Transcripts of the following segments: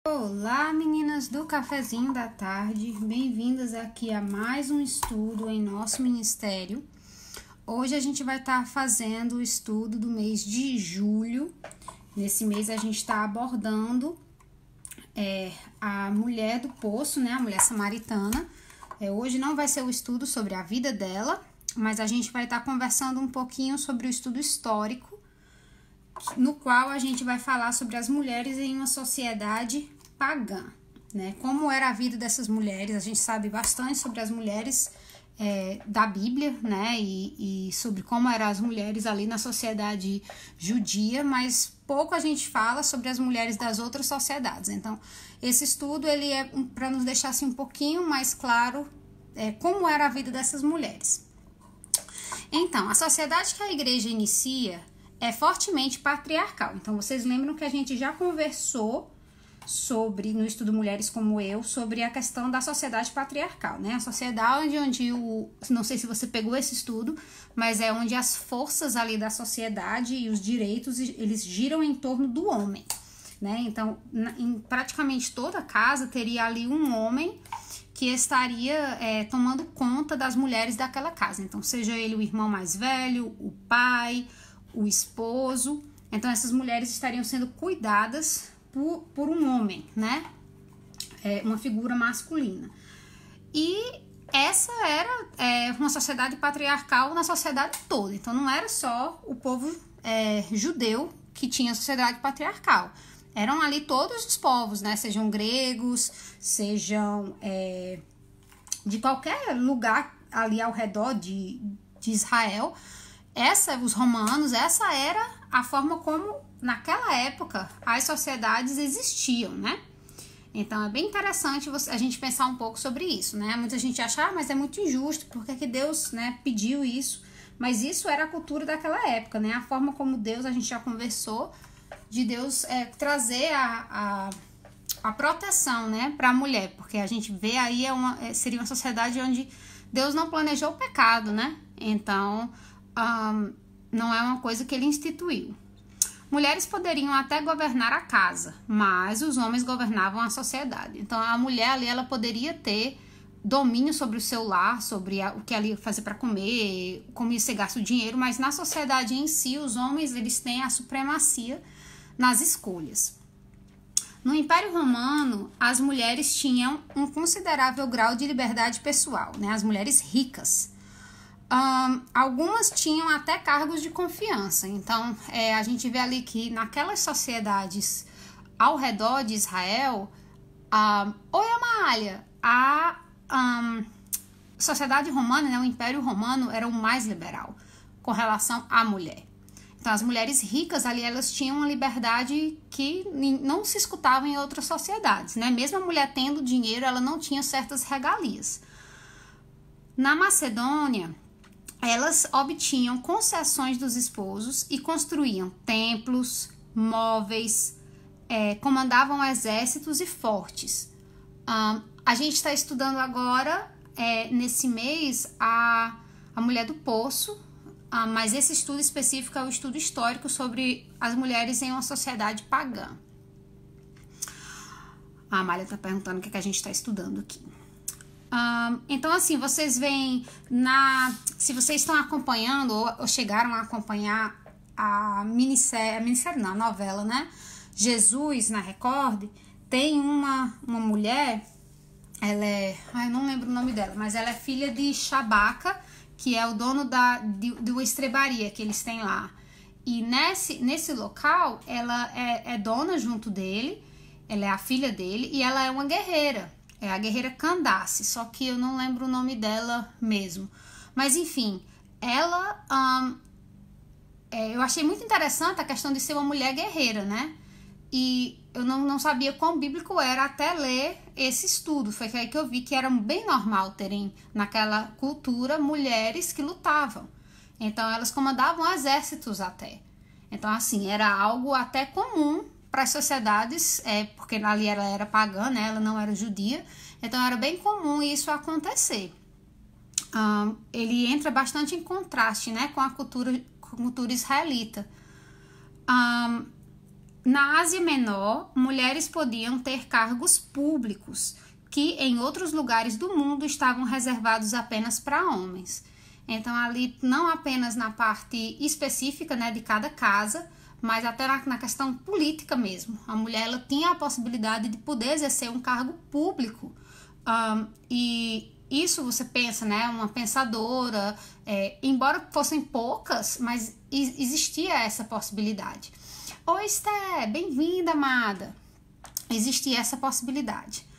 Olá, meninas do cafezinho da tarde, bem-vindas aqui a mais um estudo em nosso ministério. Hoje a gente vai estar fazendo o estudo do mês de julho. Nesse mês a gente está abordando a mulher do poço, né, a mulher samaritana. Hoje não vai ser o estudo sobre a vida dela, mas a gente vai estar conversando um pouquinho sobre o estudo histórico, no qual a gente vai falar sobre as mulheres em uma sociedade pagã, né? Como era a vida dessas mulheres. A gente sabe bastante sobre as mulheres da Bíblia, né? E sobre como eram as mulheres ali na sociedade judia, mas pouco a gente fala sobre as mulheres das outras sociedades. Então, esse estudo ele é para nos deixar assim, um pouquinho mais claro como era a vida dessas mulheres. Então, a sociedade que a igreja inicia é fortemente patriarcal. Então, vocês lembram que a gente já conversou no estudo Mulheres Como Eu, sobre a questão da sociedade patriarcal, né? A sociedade onde não sei se você pegou esse estudo, mas é onde as forças ali da sociedade e os direitos, eles giram em torno do homem, né? Então, em praticamente toda casa teria ali um homem que estaria tomando conta das mulheres daquela casa. Então, seja ele o irmão mais velho, o pai, o esposo. Então essas mulheres estariam sendo cuidadas por um homem, né? Uma figura masculina. E essa era uma sociedade patriarcal na sociedade toda. Então não era só o povo judeu que tinha sociedade patriarcal. Eram ali todos os povos, né? Sejam gregos, sejam de qualquer lugar ali ao redor de Israel. Os romanos, essa era a forma como, naquela época, as sociedades existiam, né? Então, é bem interessante a gente pensar um pouco sobre isso, né? Muita gente acha, mas é muito injusto, por que Deus, né, pediu isso? Mas isso era a cultura daquela época, né? A forma como Deus, a gente já conversou, de Deus trazer a proteção, né, para a mulher, porque a gente vê aí, seria uma sociedade onde Deus não planejou o pecado, né? Então, não é uma coisa que ele instituiu. Mulheres poderiam até governar a casa, mas os homens governavam a sociedade. Então, a mulher ali, ela poderia ter domínio sobre o seu lar, sobre o que ela ia fazer para comer, como ia ser gasto o dinheiro, mas na sociedade em si, os homens, eles têm a supremacia nas escolhas. No Império Romano, as mulheres tinham um considerável grau de liberdade pessoal, né? As mulheres ricas. Algumas tinham até cargos de confiança. Então, a gente vê ali que naquelas sociedades ao redor de Israel, oi, Amália, a sociedade romana, né, o Império Romano, era o mais liberal com relação à mulher. Então, as mulheres ricas ali, elas tinham uma liberdade que não se escutava em outras sociedades, né? Mesmo a mulher tendo dinheiro, ela não tinha certas regalias. Na Macedônia, elas obtinham concessões dos esposos e construíam templos, móveis, comandavam exércitos e fortes. A gente está estudando agora, nesse mês, a mulher do poço, mas esse estudo específico é o estudo histórico sobre as mulheres em uma sociedade pagã. A Amália está perguntando o que a gente está estudando aqui. Então, assim, vocês veem, se vocês estão acompanhando ou chegaram a acompanhar a novela, né? Jesus na Record, tem uma mulher, ela eu não lembro o nome dela, mas ela é filha de Shabaca, que é o dono de uma estrebaria que eles têm lá. E nesse local, ela é dona junto dele, ela é a filha dele e ela é uma guerreira. É a guerreira Candace, só que eu não lembro o nome dela mesmo. Mas, enfim, ela... eu achei muito interessante a questão de ser uma mulher guerreira, né? E eu não sabia quão bíblico era até ler esse estudo. Foi aí que eu vi que era bem normal terem, naquela cultura, mulheres que lutavam. Então, elas comandavam exércitos até. Então, assim, era algo até comum para as sociedades, porque ali ela era pagã, né? Ela não era judia, então era bem comum isso acontecer. Ele entra bastante em contraste, né, com a cultura israelita. Na Ásia Menor, mulheres podiam ter cargos públicos, que em outros lugares do mundo estavam reservados apenas para homens. Então, ali, não apenas na parte específica, né, de cada casa, mas até na questão política mesmo. A mulher ela tinha a possibilidade de poder exercer um cargo público. E isso você pensa, né, uma pensadora, embora fossem poucas, mas existia essa possibilidade. Oi, Esté, bem-vinda, amada. Existia essa possibilidade.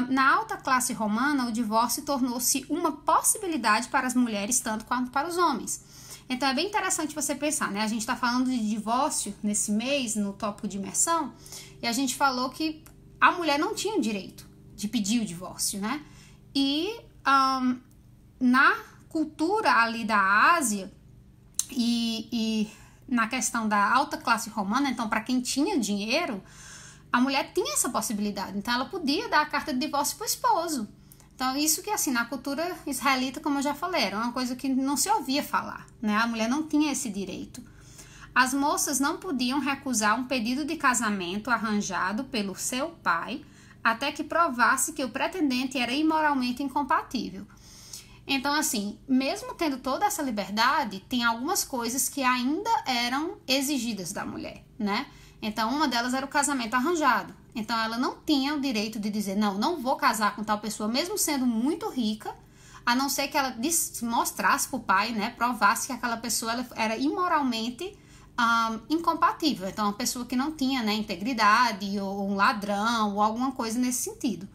Na alta classe romana, o divórcio tornou-se uma possibilidade para as mulheres, tanto quanto para os homens. Então, é bem interessante você pensar, né? A gente está falando de divórcio nesse mês, no tópico de imersão, e a gente falou que a mulher não tinha o direito de pedir o divórcio, né? E na cultura ali da Ásia e na questão da alta classe romana, então, para quem tinha dinheiro, a mulher tinha essa possibilidade, então ela podia dar a carta de divórcio para o esposo. Então, isso que, assim, na cultura israelita, como eu já falei, era uma coisa que não se ouvia falar, né? A mulher não tinha esse direito. As moças não podiam recusar um pedido de casamento arranjado pelo seu pai até que provasse que o pretendente era imoralmente incompatível. Então, assim, mesmo tendo toda essa liberdade, tem algumas coisas que ainda eram exigidas da mulher, né? Então, uma delas era o casamento arranjado. Então, ela não tinha o direito de dizer, não vou casar com tal pessoa, mesmo sendo muito rica, a não ser que ela mostrasse para o pai, né, provasse que aquela pessoa ela era imoralmente incompatível. Então, uma pessoa que não tinha, né, integridade, ou um ladrão, ou alguma coisa nesse sentido.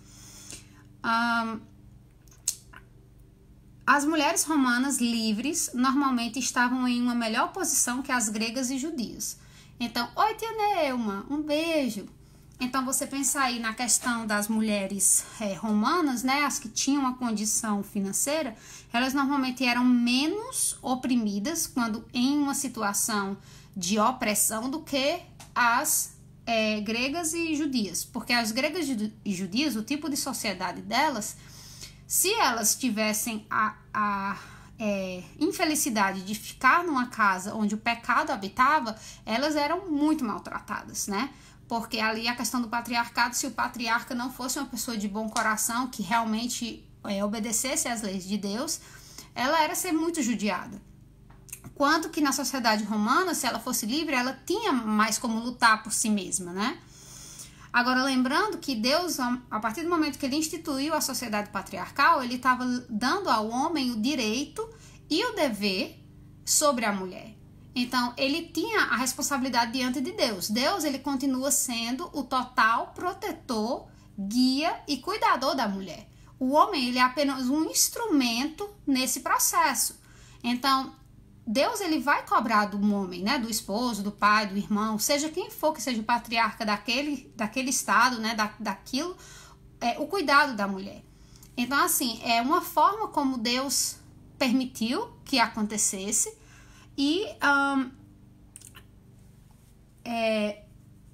As mulheres romanas livres normalmente estavam em uma melhor posição que as gregas e judias. Então, oi, tia Neuma, um beijo. Então, você pensar aí na questão das mulheres romanas, né, as que tinham uma condição financeira, elas normalmente eram menos oprimidas quando em uma situação de opressão do que as gregas e judias. Porque as gregas e judias, o tipo de sociedade delas, se elas tivessem a infelicidade de ficar numa casa onde o pecado habitava, elas eram muito maltratadas, né? Porque ali a questão do patriarcado, se o patriarca não fosse uma pessoa de bom coração, que realmente obedecesse às leis de Deus, ela era ser muito judiada. Quanto que na sociedade romana, se ela fosse livre, ela tinha mais como lutar por si mesma, né? Agora, lembrando que Deus, a partir do momento que ele instituiu a sociedade patriarcal, ele estava dando ao homem o direito e o dever sobre a mulher. Então, ele tinha a responsabilidade diante de Deus. Deus, ele continua sendo o total protetor, guia e cuidador da mulher. O homem, ele é apenas um instrumento nesse processo. Então, Deus, ele vai cobrar do homem, né, do esposo, do pai, do irmão, seja quem for que seja o patriarca daquele estado, né, daquilo, o cuidado da mulher. Então, assim, é uma forma como Deus permitiu que acontecesse e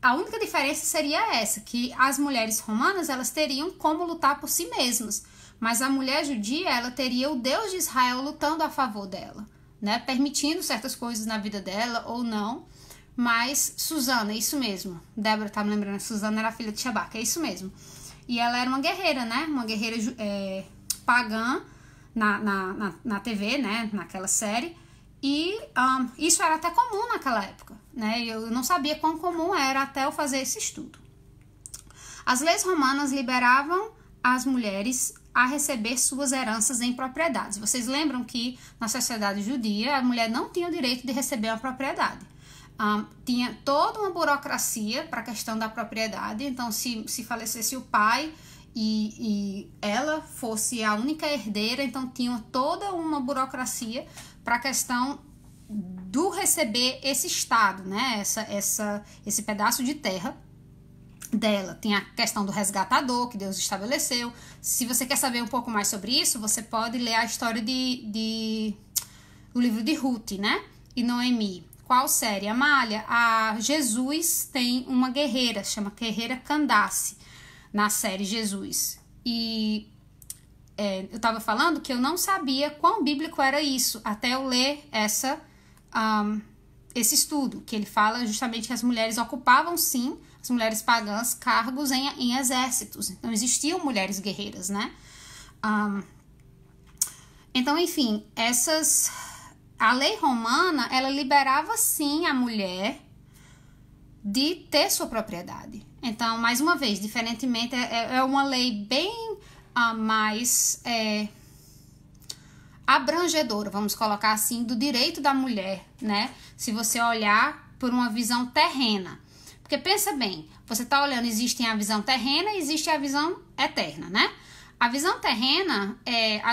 a única diferença seria essa, que as mulheres romanas, elas teriam como lutar por si mesmas, mas a mulher judia, ela teria o Deus de Israel lutando a favor dela, né, permitindo certas coisas na vida dela ou não. Mas Susana, é isso mesmo, Débora tá me lembrando, Susana era filha de Shabaca, é isso mesmo. E ela era uma guerreira, né, uma guerreira pagã na TV, né, naquela série. E isso era até comum naquela época, né, eu não sabia quão comum era até eu fazer esse estudo. As leis romanas liberavam as mulheres a receber suas heranças em propriedades. Vocês lembram que na sociedade judia a mulher não tinha o direito de receber uma propriedade. Tinha toda uma burocracia para a questão da propriedade. Então, se falecesse o pai e ela fosse a única herdeira, então tinha toda uma burocracia para a questão do receber esse estado, né? Esse pedaço de terra dela. Tem a questão do resgatador que Deus estabeleceu. Se você quer saber um pouco mais sobre isso, você pode ler a história do livro de Ruth, né? E Noemi. Qual série? Amália, a Jesus tem uma guerreira, chama guerreira Candace, na série Jesus. E eu estava falando que eu não sabia quão bíblico era isso, até eu ler esse estudo, que ele fala justamente que as mulheres ocupavam, sim, as mulheres pagãs, cargos em exércitos. Não existiam mulheres guerreiras, né? Então, enfim, a lei romana, ela liberava, sim, a mulher de ter sua propriedade. Então, mais uma vez, diferentemente, é uma lei bem mais abrangedora, vamos colocar assim, do direito da mulher, né? Se você olhar por uma visão terrena. Porque pensa bem, você está olhando, existe a visão terrena e existe a visão eterna, né? A visão terrena,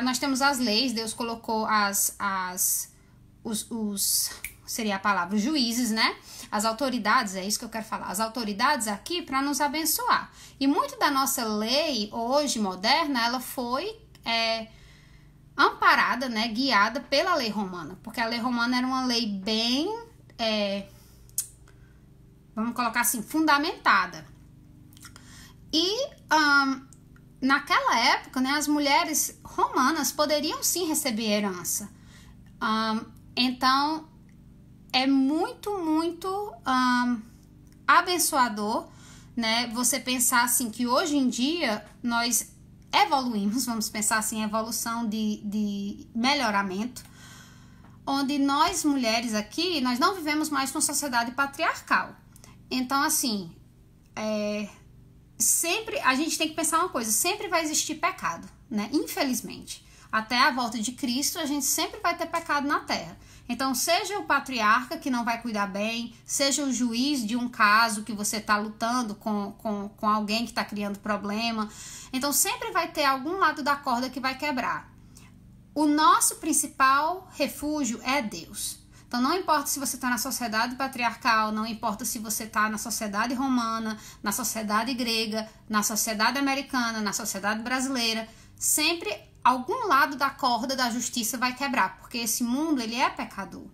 nós temos as leis, Deus colocou seria a palavra, os juízes, né? As autoridades, é isso que eu quero falar, as autoridades aqui para nos abençoar. E muito da nossa lei, hoje, moderna, ela foi amparada, né, guiada pela lei romana, porque a lei romana era uma lei bem, vamos colocar assim, fundamentada. E naquela época, né, as mulheres romanas poderiam sim receber herança. Então, é muito, muito abençoador, né, você pensar assim que hoje em dia nós evoluímos, vamos pensar assim, evolução de melhoramento, onde nós mulheres aqui, nós não vivemos mais numa sociedade patriarcal. Então, assim, sempre, a gente tem que pensar uma coisa, sempre vai existir pecado, né, infelizmente. Até a volta de Cristo, a gente sempre vai ter pecado na terra. Então, seja o patriarca que não vai cuidar bem, seja o juiz de um caso que você está lutando com alguém que está criando problema. Então, sempre vai ter algum lado da corda que vai quebrar. O nosso principal refúgio é Deus. Então, não importa se você está na sociedade patriarcal, não importa se você está na sociedade romana, na sociedade grega, na sociedade americana, na sociedade brasileira, sempre algum lado da corda da justiça vai quebrar, porque esse mundo, ele é pecador.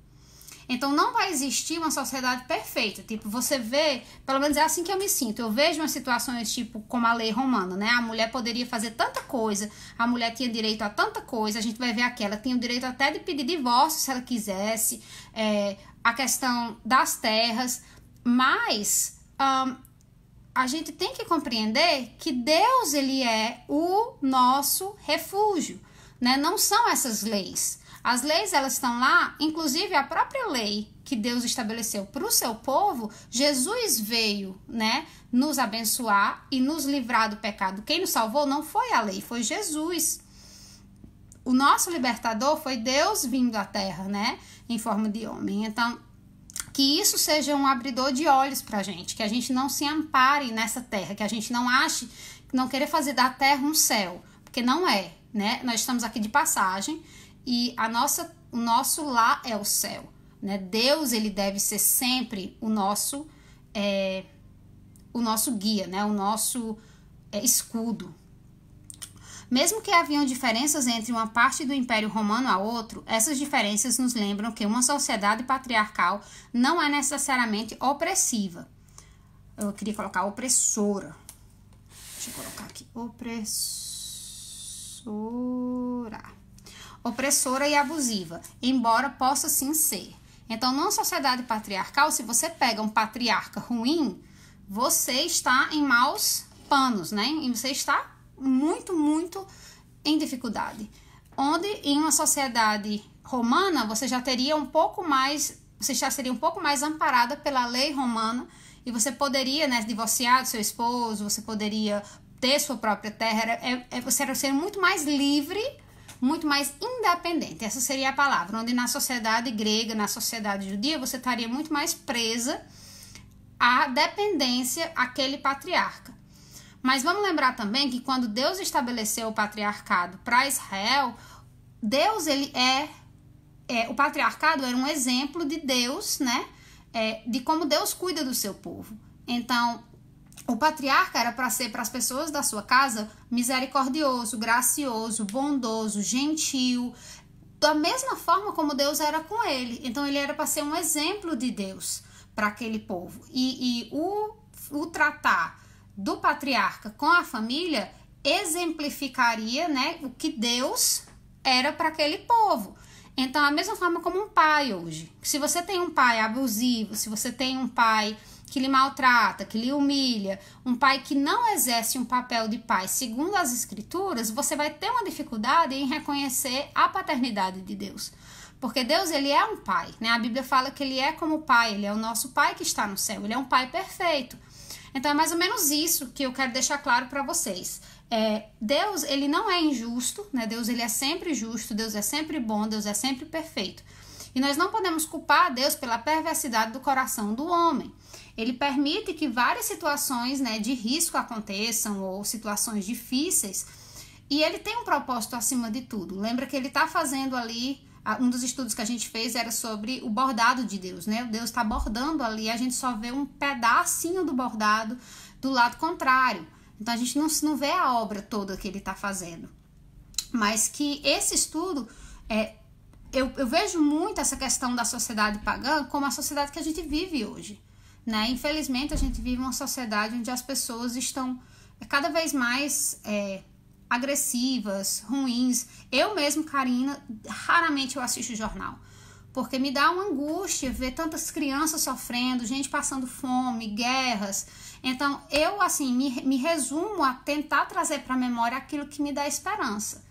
Então, não vai existir uma sociedade perfeita. Tipo, você vê, pelo menos é assim que eu me sinto. Eu vejo umas situações, tipo, como a lei romana, né? A mulher poderia fazer tanta coisa, a mulher tinha direito a tanta coisa. A gente vai ver aqui, ela tinha o direito até de pedir divórcio se ela quisesse. A questão das terras. Mas a gente tem que compreender que Deus, ele é o nosso refúgio, né? Não são essas leis. As leis, elas estão lá, inclusive a própria lei que Deus estabeleceu para o seu povo, Jesus veio, né, nos abençoar e nos livrar do pecado. Quem nos salvou não foi a lei, foi Jesus. O nosso libertador foi Deus vindo à terra, né, em forma de homem. Então, que isso seja um abridor de olhos para a gente, que a gente não se ampare nessa terra, que a gente não ache, não querer fazer da terra um céu, porque não é, né? Nós estamos aqui de passagem e o nosso lar é o céu, né? Deus, ele deve ser sempre o nosso guia, né? O nosso escudo. Mesmo que haviam diferenças entre uma parte do Império Romano a outro, essas diferenças nos lembram que uma sociedade patriarcal não é necessariamente opressiva. Eu queria colocar opressora. Deixa eu colocar aqui. Opressora e abusiva, embora possa sim ser. Então, numa sociedade patriarcal, se você pega um patriarca ruim, você está em maus panos, né? E você está muito, muito em dificuldade. Onde em uma sociedade romana você já seria um pouco mais amparada pela lei romana e você poderia, né, divorciar do seu esposo, você poderia ter sua própria terra, você era ser muito mais livre, muito mais independente. Essa seria a palavra, onde na sociedade grega, na sociedade judia, você estaria muito mais presa à dependência àquele patriarca. Mas vamos lembrar também que quando Deus estabeleceu o patriarcado para Israel, Deus, o patriarcado era um exemplo de Deus, né? De como Deus cuida do seu povo. Então, o patriarca era para ser para as pessoas da sua casa misericordioso, gracioso, bondoso, gentil, da mesma forma como Deus era com ele. Então, ele era para ser um exemplo de Deus para aquele povo. E o tratar do patriarca com a família exemplificaria, né, o que Deus era para aquele povo. Então, a mesma forma como um pai hoje. Se você tem um pai abusivo, se você tem um pai que lhe maltrata, que lhe humilha, um pai que não exerce um papel de pai segundo as escrituras, você vai ter uma dificuldade em reconhecer a paternidade de Deus. Porque Deus, ele é um pai, né? A Bíblia fala que ele é como pai, ele é o nosso pai que está no céu, ele é um pai perfeito. Então, é mais ou menos isso que eu quero deixar claro para vocês. Deus, ele não é injusto, né? Deus, ele é sempre justo, Deus é sempre bom, Deus é sempre perfeito. E nós não podemos culpar Deus pela perversidade do coração do homem. Ele permite que várias situações, né, de risco aconteçam ou situações difíceis, e ele tem um propósito acima de tudo. Lembra que ele está fazendo ali, um dos estudos que a gente fez era sobre o bordado de Deus, né? Deus está bordando ali, a gente só vê um pedacinho do bordado do lado contrário. Então a gente não vê a obra toda que ele está fazendo. Mas que esse estudo, eu vejo muito essa questão da sociedade pagã como a sociedade que a gente vive hoje, né? Infelizmente a gente vive uma sociedade onde as pessoas estão cada vez mais agressivas, ruins. Eu mesmo, Karina, raramente eu assisto jornal, porque me dá uma angústia ver tantas crianças sofrendo, gente passando fome, guerras. Então, eu, assim, me resumo a tentar trazer para a memória aquilo que me dá esperança.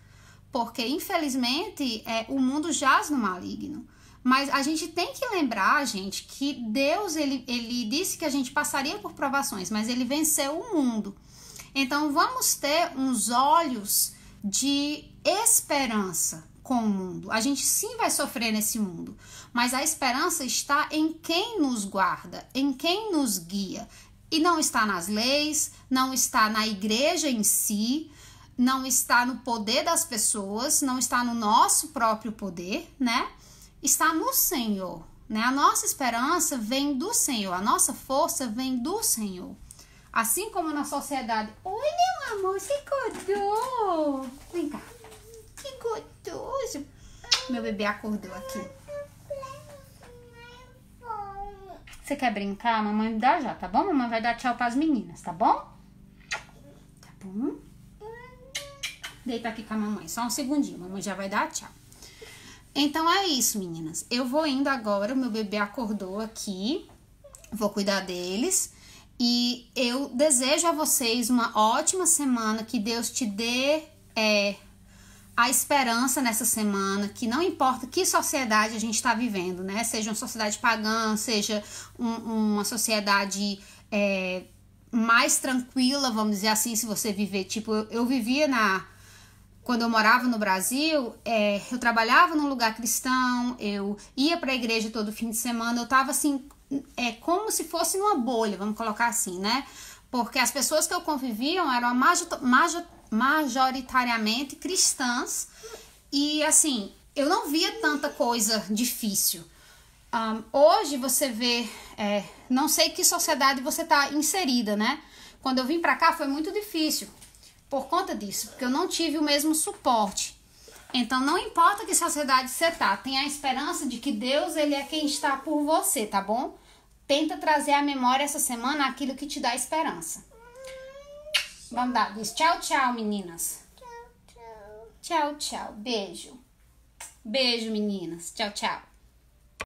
Porque, infelizmente, o mundo jaz no maligno. Mas a gente tem que lembrar, gente, que Deus, ele disse que a gente passaria por provações, mas ele venceu o mundo. Então, vamos ter uns olhos de esperança com o mundo. A gente sim vai sofrer nesse mundo, mas a esperança está em quem nos guarda, em quem nos guia. E não está nas leis, não está na igreja em si, não está no poder das pessoas, não está no nosso próprio poder, né? Está no Senhor, né? A nossa esperança vem do Senhor, a nossa força vem do Senhor. Assim como na sociedade. Oi, meu amor, você acordou? Vem cá. Que gostoso. Meu bebê acordou aqui. Você quer brincar? Mamãe dá já, tá bom? Mamãe vai dar tchau pras meninas, tá bom? Tá bom? Deita aqui com a mamãe, só um segundinho. Mamãe já vai dar tchau. Então é isso, meninas. Eu vou indo agora, o meu bebê acordou aqui. Vou cuidar deles. E eu desejo a vocês uma ótima semana, que Deus te dê a esperança nessa semana, que não importa que sociedade a gente está vivendo, né? Seja uma sociedade pagã, seja uma sociedade mais tranquila, vamos dizer assim, se você viver, tipo, eu vivia quando eu morava no Brasil, eu trabalhava num lugar cristão, eu ia para a igreja todo fim de semana, eu tava assim, como se fosse numa bolha, vamos colocar assim, né? Porque as pessoas que eu convivia eram majoritariamente cristãs e, assim, eu não via tanta coisa difícil. Hoje você vê, não sei que sociedade você tá inserida, né? Quando eu vim pra cá foi muito difícil por conta disso, porque eu não tive o mesmo suporte. Então, não importa que sociedade você tá, tem a esperança de que Deus, ele é quem está por você, tá bom? Tenta trazer à memória essa semana aquilo que te dá esperança. Vamos dar, diz tchau, tchau, meninas. Tchau, tchau. Tchau, tchau. Beijo. Beijo, meninas. Tchau, tchau.